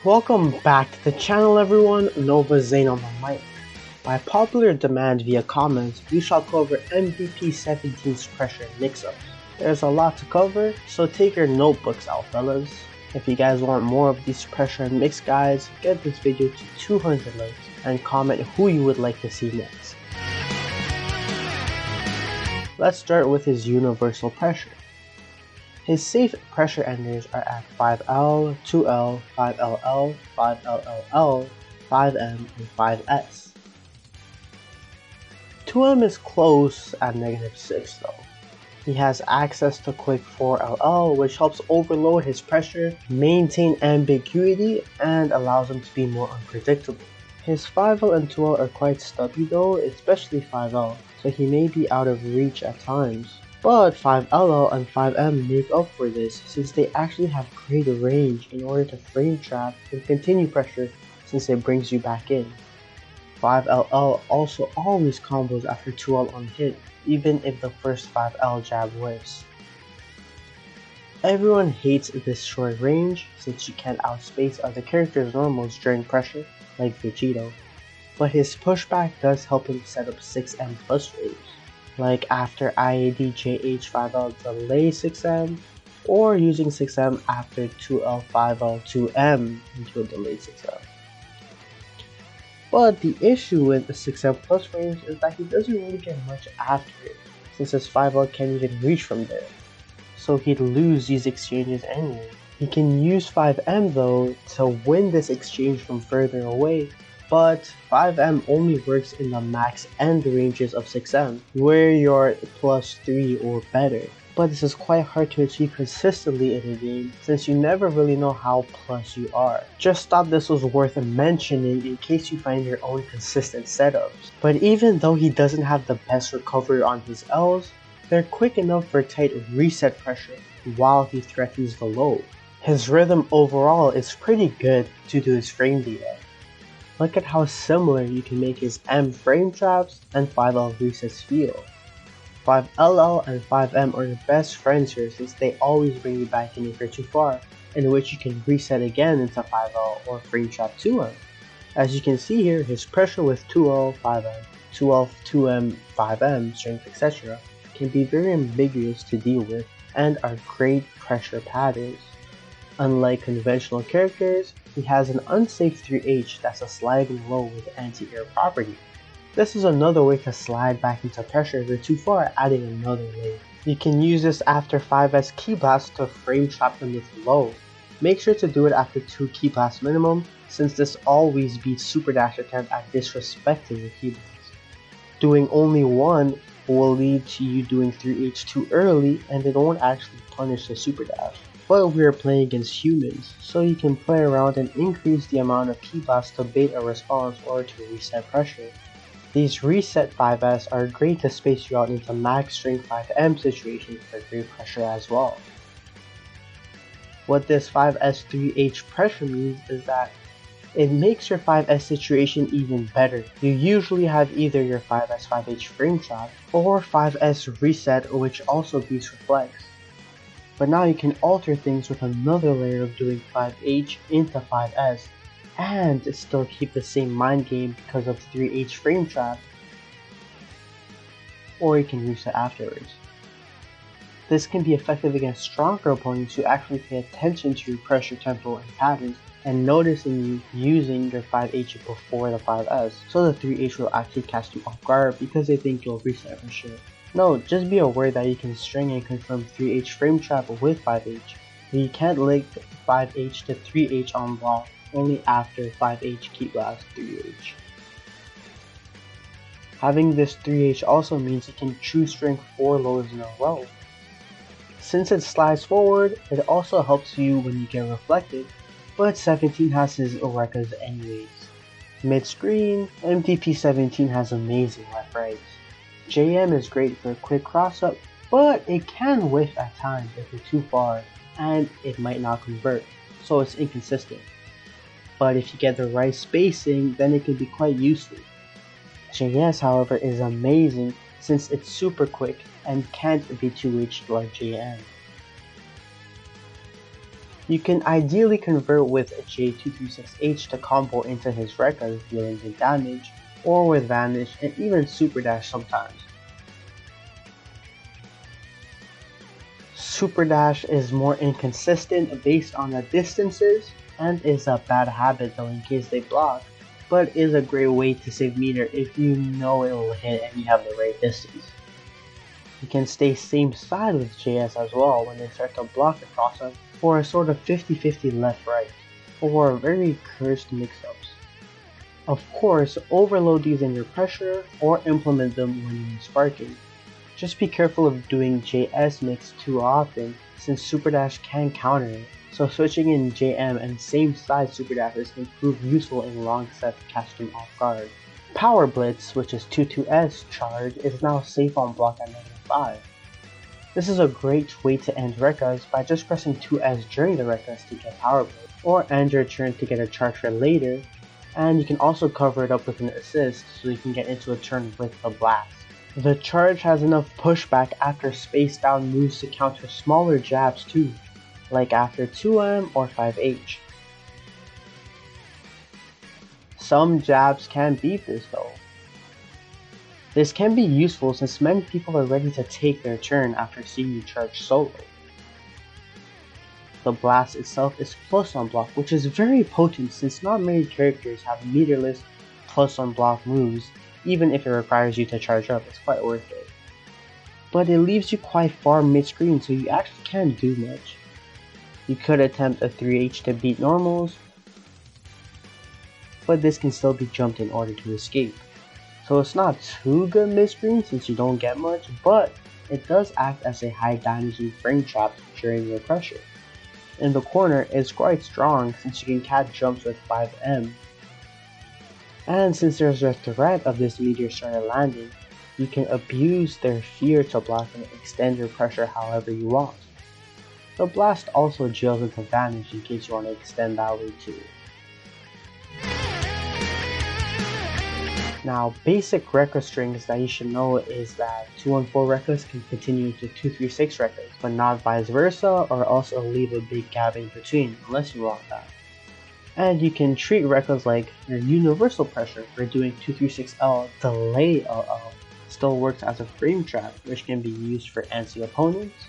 Welcome back to the channel everyone, Nova Zane on the mic. By popular demand via comments, we shall cover MVP 17's Pressure Mixups. There's a lot to cover, so take your notebooks out fellas. If you guys want more of these pressure mix guides, get this video to 200 likes and comment who you would like to see next. Let's start with his universal pressure. His safe pressure enders are at 5L, 2L, 5LL, 5LLL, 5M, and 5S. 2M is close at -6 though. He has access to quick 4LL, which helps overload his pressure, maintain ambiguity, and allows him to be more unpredictable. His 5L and 2L are quite stubby though, especially 5L, so he may be out of reach at times. But 5LL and 5M make up for this since they actually have greater range in order to frame trap and continue pressure since it brings you back in. 5LL also always combos after 2L on hit, even if the first 5L jab whiffs. Everyone hates this short range since you can't outspace other characters' normals during pressure, like Vegito, but his pushback does help him set up 6M plus waves, like after IAD JH 5L delay 6M, or using 6M after 2L 5L 2M into a delay 6M. But the issue with the 6M plus range is that he doesn't really get much after it, since his 5L can't even reach from there, so he'd lose these exchanges anyway. He can use 5M though to win this exchange from further away, but 5M only works in the max end ranges of 6M, where you're +3 or better. But this is quite hard to achieve consistently in a game, since you never really know how plus you are. Just thought this was worth mentioning in case you find your own consistent setups. But even though he doesn't have the best recovery on his Ls, they're quick enough for tight reset pressure while he threatens the low. His rhythm overall is pretty good due to his frame data. Look at how similar you can make his M frame traps and 5L resets feel. 5LL and 5M are your best friends here since they always bring you back in if you're too far, in which you can reset again into 5L or frame trap 2M. As you can see here, his pressure with 2L, 5M, 2L, 2M, 5M, strength, etc. can be very ambiguous to deal with and are great pressure patterns. Unlike conventional characters, he has an unsafe 3H that's a sliding low with anti-air property. This is another way to slide back into pressure if you're too far, adding another layer. You can use this after 5S key blast to frame trap them with low. Make sure to do it after 2 key blasts minimum, since this always beats super dash attempt at disrespecting the key blast. Doing only one will lead to you doing 3H too early and it won't actually punish the super dash. But we are playing against humans, so you can play around and increase the amount of key blasts to bait a response or to reset pressure. These reset 5S are great to space you out into max strength 5M situations for great pressure as well. What this 5S 3H pressure means is that it makes your 5S situation even better. You usually have either your 5S 5H frame trap or 5S reset, which also beats reflex. But now you can alter things with another layer of doing 5H into 5S and still keep the same mind game because of 3H frame trap, or you can reset afterwards. This can be effective against stronger opponents who actually pay attention to your pressure tempo and patterns and noticing you using your 5H before the 5S, so the 3H will actually catch you off guard because they think you'll reset for sure. No, just be aware that you can string and confirm 3H frame trap with 5H, but you can't link 5H to 3H on block, only after 5H key blast 3H. Having this 3H also means you can true strength 4 lows in a row. Since it slides forward, it also helps you when you get reflected, but 17 has his Rekkas anyways. Mid-screen, MVP 17 has amazing left rights. JM is great for a quick cross-up, but it can whiff at times if you're too far, and it might not convert, so it's inconsistent. But if you get the right spacing, then it can be quite useful. JS, however, is amazing since it's super quick and can't be 2H'd like JM. You can ideally convert with a J236H to combo into his Rekka, dealing good damage, or with Vanish and even Super Dash sometimes. Super Dash is more inconsistent based on the distances and is a bad habit though in case they block, but is a great way to save meter if you know it will hit and you have the right distance. You can stay same side with JS as well when they start to block across them for a sort of 50-50 left-right, or very cursed mix-ups. Of course, overload these in your pressure or implement them when you're sparking. Just be careful of doing JS mix too often since Super Dash can counter it, so switching in JM and same side Super Dashes can prove useful in long sets to catch them off guard. Power Blitz, which is 2-2S charge, is now safe on block at -5. This is a great way to end Rekkas by just pressing 2S during the Rekkas to get Power Blitz, or end your turn to get a charge for later, and you can also cover it up with an assist so you can get into a turn with the blast. The charge has enough pushback after spaced down moves to counter smaller jabs too, like after 2M or 5H. Some jabs can beat this though. This can be useful since many people are ready to take their turn after seeing you charge solo. The blast itself is plus on block, which is very potent since not many characters have meterless plus on block moves. Even if it requires you to charge up, it's quite worth it. But it leaves you quite far mid-screen, so you actually can't do much. You could attempt a 3H to beat normals, but this can still be jumped in order to escape. So it's not too good mid-screen since you don't get much, but it does act as a high damaging frame trap during your pressure. In the corner, it's quite strong since you can catch jumps with 5M. And since there's a threat of this meteor starter landing, you can abuse their fear to block and extend your pressure however you want. The blast also jails into Vanish in case you want to extend that way too. Now, basic Rekka strings that you should know is that 214 Rekkas can continue into 236 Rekkas, but not vice versa, or also leave a big gap in between, unless you want that. And you can treat Rekkas like your universal pressure for doing 236L delay LL. Still works as a frame trap, which can be used for anti opponents.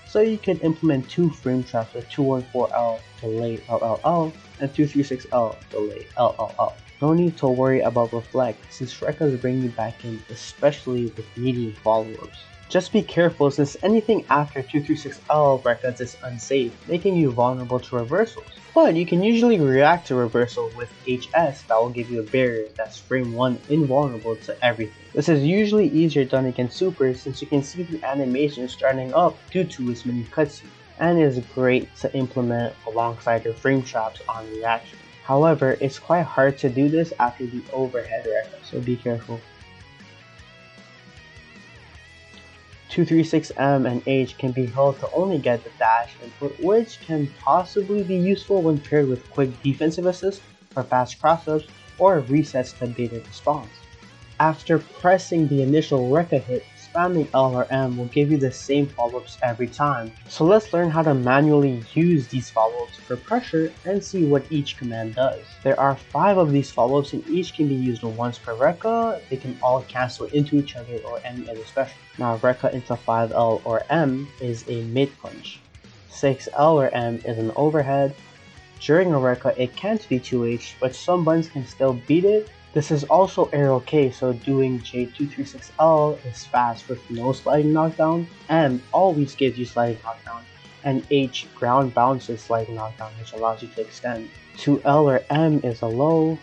So you can implement 2 frame traps with 214L delay LLL and 236L delay LLL. No need to worry about reflect since Rekkas bring you back in, especially with medium follow-ups. Just be careful since anything after 236L Rekkas is unsafe, making you vulnerable to reversals. But you can usually react to reversal with HS that will give you a barrier that's frame 1 invulnerable to everything. This is usually easier done against supers since you can see the animation starting up due to its many cutscenes, and is great to implement alongside your frame traps on reaction. However, it's quite hard to do this after the overhead Rekka, so be careful. 236M and H can be held to only get the dash input, which can possibly be useful when paired with quick defensive assist for fast crossups or resets to beta response. After pressing the initial Rekka hit, spamming L or M will give you the same follow-ups every time. So let's learn how to manually use these follow-ups for pressure and see what each command does. There are 5 of these follow-ups and each can be used once per Rekka. They can all cancel into each other or any other special. Now Rekka into 5L or M is a mid punch. 6L or M is an overhead. During a Rekka it can't be 2H, but some buttons can still beat it. This is also Air Rekka, so doing J236L is fast with no sliding knockdown, M always gives you sliding knockdown, and H ground bounces sliding knockdown, which allows you to extend. 2L or M is a low,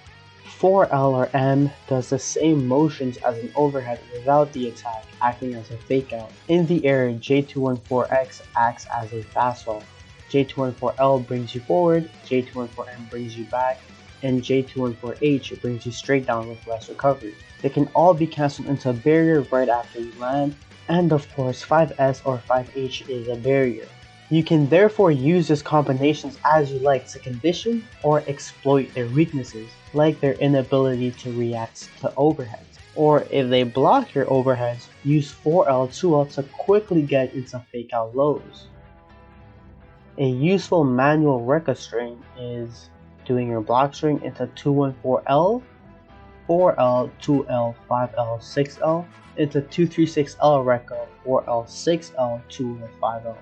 4L or M does the same motions as an overhead without the attack, acting as a fake out. In the air, J214X acts as a fastball, J214L brings you forward, J214M brings you back, and J214H brings you straight down with less recovery. They can all be cancelled into a barrier right after you land, and of course 5S or 5H is a barrier. You can therefore use these combinations as you like to condition or exploit their weaknesses, like their inability to react to overheads. Or if they block your overheads, use 4L, 2L to quickly get into fake out lows. A useful manual Rekka string is doing your block string into 214L, 4L, 2L, 5L, 6L, into 236L Rekka, 4L, 6L, 2L, 5L.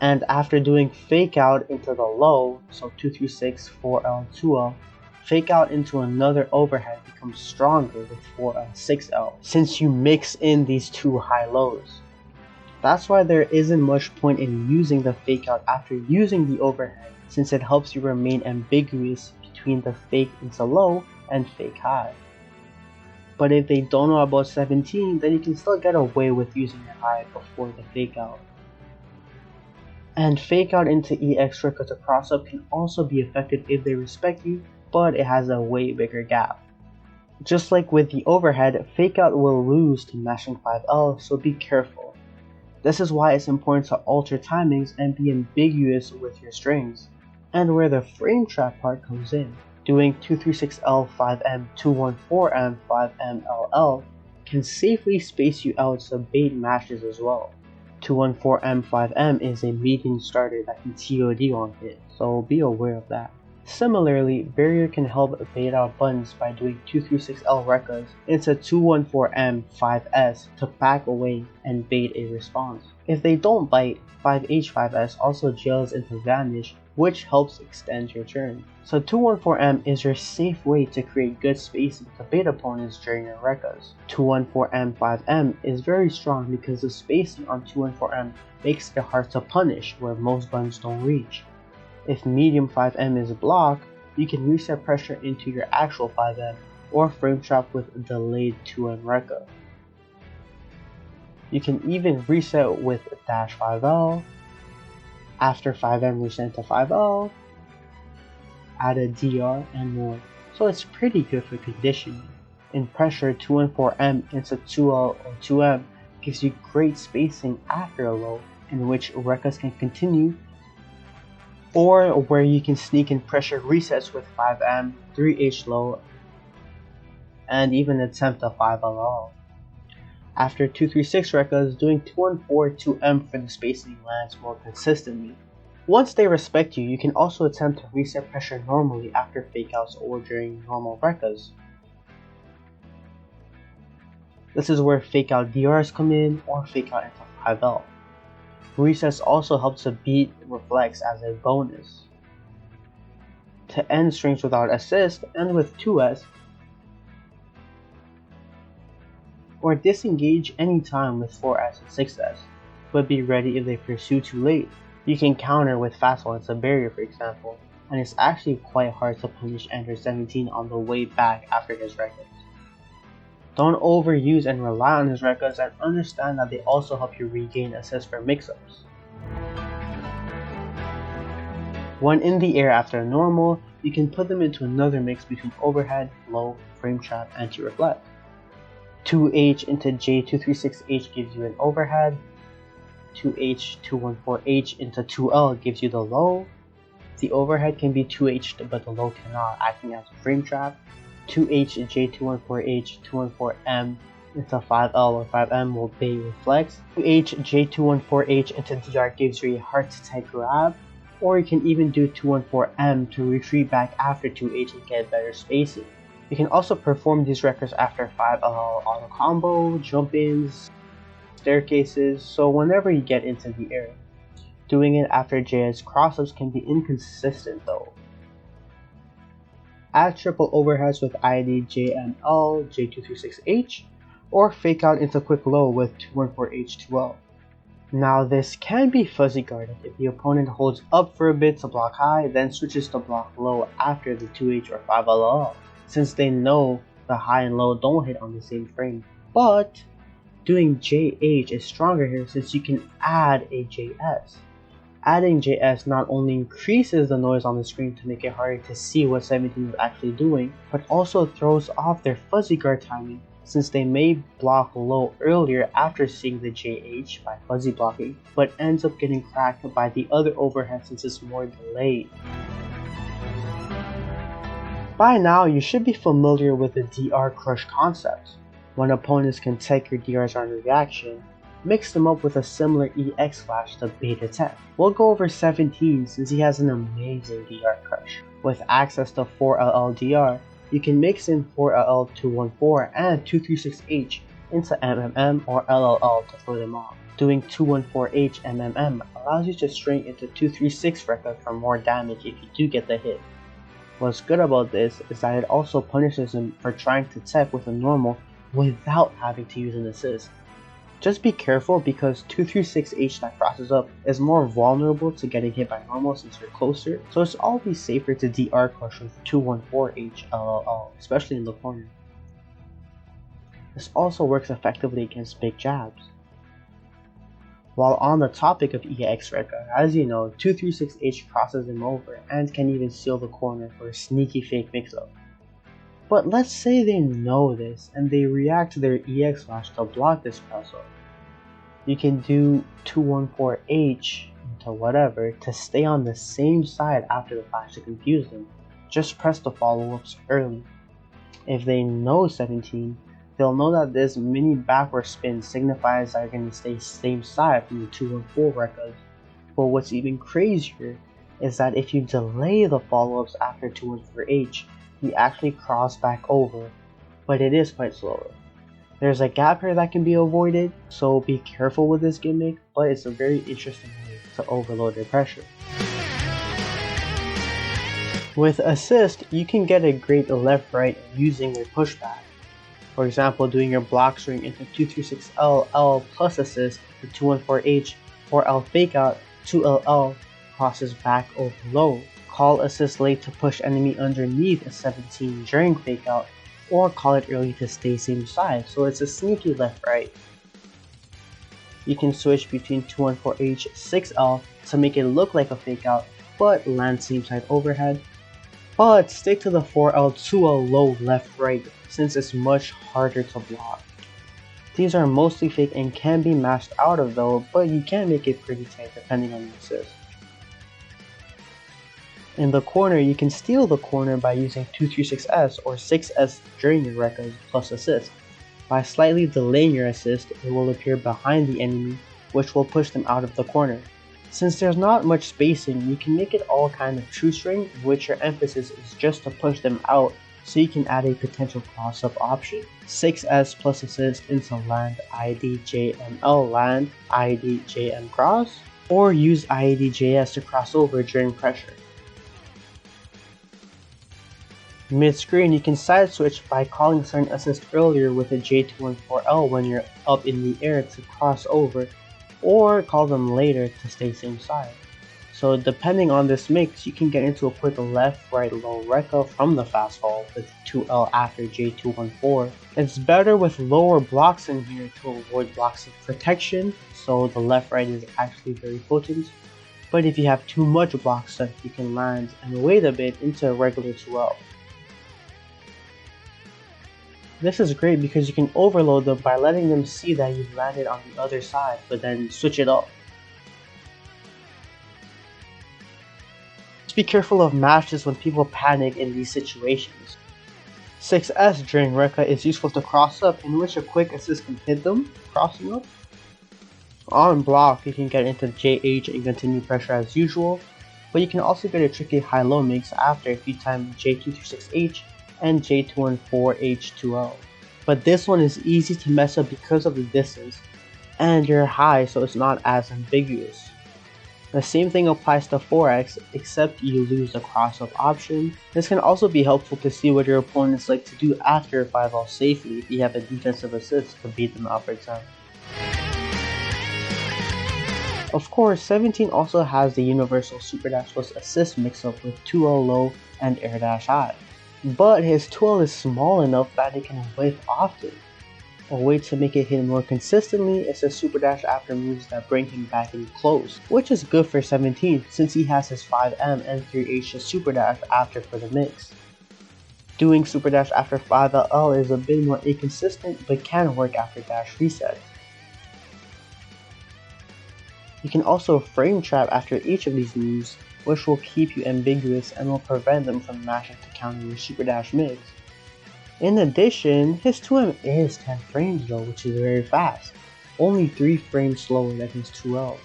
And after doing fake out into the low, so 236, 4L, 2L, fake out into another overhead becomes stronger with 4L, 6L, since you mix in these two high lows. That's why there isn't much point in using the fake out after using the overhead, since it helps you remain ambiguous between the fake into low and fake high. But if they don't know about 17, then you can still get away with using your high before the fake out. And fake out into EX Rekka to cross up can also be effective if they respect you, but it has a way bigger gap. Just like with the overhead, fake out will lose to mashing 5L, so be careful. This is why it's important to alter timings and be ambiguous with your strings, and where the frame trap part comes in. Doing 236L 5M 214M 5M LL can safely space you out so bait matches as well. 214M 5M is a median starter that can TOD on hit, so be aware of that. Similarly, Barrier can help bait out buttons by doing 236L Rekkas into 214M 5S to back away and bait a response. If they don't bite, 5H 5S also jails into Vanish, which helps extend your turn. So 214M is your safe way to create good spacing to bait opponents during your Rekkas. 214M 5M is very strong because the spacing on 214M makes it hard to punish where most buttons don't reach. If medium 5M is blocked, you can reset pressure into your actual 5M or frame trap with delayed 2M Rekka. You can even reset with dash 5L, after 5M reset to 5L, add a DR and more, so it's pretty good for conditioning. In pressure, 214M into 2L or 2M gives you great spacing after a low, in which Rekkas can continue, or where you can sneak in pressure resets with 5M, 3H low, and even attempt a 5LL. After 236 Rekkas, doing 214 2M for the spacing lands more consistently. Once they respect you, you can also attempt to reset pressure normally after fakeouts or during normal Rekkas. This is where fakeout DRs come in or fakeout into 5L. Resets also helps to beat reflex as a bonus. To end strings without assist, end with 2S, or disengage anytime with 4S and 6S, but be ready if they pursue too late. You can counter with fast one into Barrier for example, and it's actually quite hard to punish Ender 17 on the way back after his Rekkas. Don't overuse and rely on his Rekkas, and understand that they also help you regain assist for mix-ups. When in the air after normal, you can put them into another mix between overhead, low, frame trap, anti-reflect. 2H into J236H gives you an overhead, 2H 214H into 2L gives you the low. The overhead can be 2H but the low cannot, acting as a frame trap. 2H J214H 214M into 5L or 5M will bait reflex. 2H J214H into DR gives you a heart attack grab, or you can even do 214M to retreat back after 2H and get better spacing. You can also perform these Rekkas after 5L auto combo, jump ins, staircases, so whenever you get into the air. Doing it after JS crossups can be inconsistent though. Add triple overheads with ID JML, J236H, or fake out into quick low with 214H2L. Now this can be fuzzy guarded if the opponent holds up for a bit to block high, then switches to block low after the 2H or 5LL, since they know the high and low don't hit on the same frame. But doing JH is stronger here since you can add a JS. Adding JS not only increases the noise on the screen to make it harder to see what 17 is actually doing, but also throws off their fuzzy guard timing since they may block low earlier after seeing the JH by fuzzy blocking, but ends up getting cracked by the other overhead since it's more delayed. By now, you should be familiar with the DR crush concept. When opponents can take your DRs on reaction, mix them up with a similar EX flash to beta 10. We'll go over 17 since he has an amazing DR crush. With access to 4LL DR, you can mix in 4LL214 and 236H into MMM or LLL to throw them off. Doing 214H MMM allows you to string into 236 Rekka for more damage if you do get the hit. What's good about this is that it also punishes him for trying to tech with a normal without having to use an assist. Just be careful because 236H that crosses up is more vulnerable to getting hit by normal since you're closer, so it's always safer to DR crush with 214H LLL, especially in the corner. This also works effectively against big jabs. While on the topic of EX Rekka, as you know, 236H crosses him over and can even seal the corner for a sneaky fake mix-up. But let's say they know this and they react to their EX flash to block this crossover. You can do 214H into whatever to stay on the same side after the flash to confuse them. Just press the follow-ups early. If they know 17, they'll know that this mini backward spin signifies that you're going to stay same side from the 214 Rekkas. But what's even crazier is that if you delay the follow-ups after 214H, you actually cross back over, but it is quite slower. There's a gap here that can be avoided, so be careful with this gimmick, but it's a very interesting way to overload your pressure. With assist, you can get a great left-right using your pushback. For example, doing your block string into 236LL plus assist to 214H or L fake out 2LL crosses back over low. Call assist late to push enemy underneath a 17 during fake out, or call it early to stay same side, so it's a sneaky left-right. You can switch between 214H 6L to make it look like a fake out, but land same side overhead. But stick to the 4L 2L low left-right since it's much harder to block. These are mostly fake and can be mashed out of though, but you can make it pretty tight depending on the assist. In the corner, you can steal the corner by using 236S or 6S during your Rekkas plus assist. By slightly delaying your assist, it will appear behind the enemy, which will push them out of the corner. Since there's not much spacing, you can make it all kind of true string, which your emphasis is just to push them out, so you can add a potential cross-up option. 6S plus assist into land IDJML land IDJM cross, or use IDJS to cross over during pressure. Mid-screen, you can side switch by calling certain assist earlier with a J214L when you're up in the air to cross over, or call them later to stay same side. So depending on this mix, you can get into a quick left-right low Rekka from the fast fall with 2L after J214. It's better with lower blocks in here to avoid blocks of protection, so the left-right is actually very potent. But if you have too much block stuff, you can land and wait a bit into a regular 2L. This is great because you can overload them by letting them see that you've landed on the other side, but then switch it up. Just be careful of mashes when people panic in these situations. 6S during Rekka is useful to cross up, in which a quick assist can hit them, crossing up. On block, you can get into JH and continue pressure as usual, but you can also get a tricky high-low mix after if you time J236H and J214H2L. But this one is easy to mess up because of the distance, and you're high so it's not as ambiguous. The same thing applies to 4X, except you lose the cross-up option. This can also be helpful to see what your opponents like to do after 5L safely if you have a defensive assist to beat them out, for example. Of course, 17 also has the universal super dash plus assist mix-up with 2L low and air dash high. But his 2L is small enough that it can whiff often. A way to make it hit more consistently is a super dash after moves that bring him back in close, which is good for 17 since he has his 5M and 3H super dash after for the mix. Doing super dash after 5LL is a bit more inconsistent but can work after dash reset. You can also frame trap after each of these moves, which will keep you ambiguous and will prevent them from mashing to counter your super dash mix. In addition, his 2M is 10 frames though, which is very fast. only 3 frames slower than his 2L.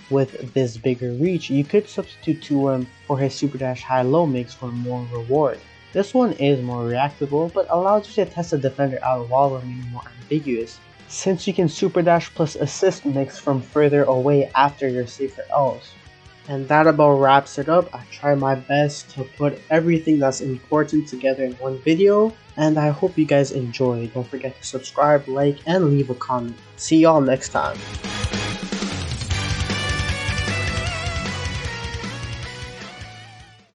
With this bigger reach, you could substitute 2M for his super dash high-low mix for more reward. This one is more reactable, but allows you to test the defender out while remaining more ambiguous, since you can super dash plus assist mix from further away after your safer Ls. And that about wraps it up. I tried my best to put everything that's important together in one video, and I hope you guys enjoyed. Don't forget to subscribe, like, and leave a comment. See y'all next time.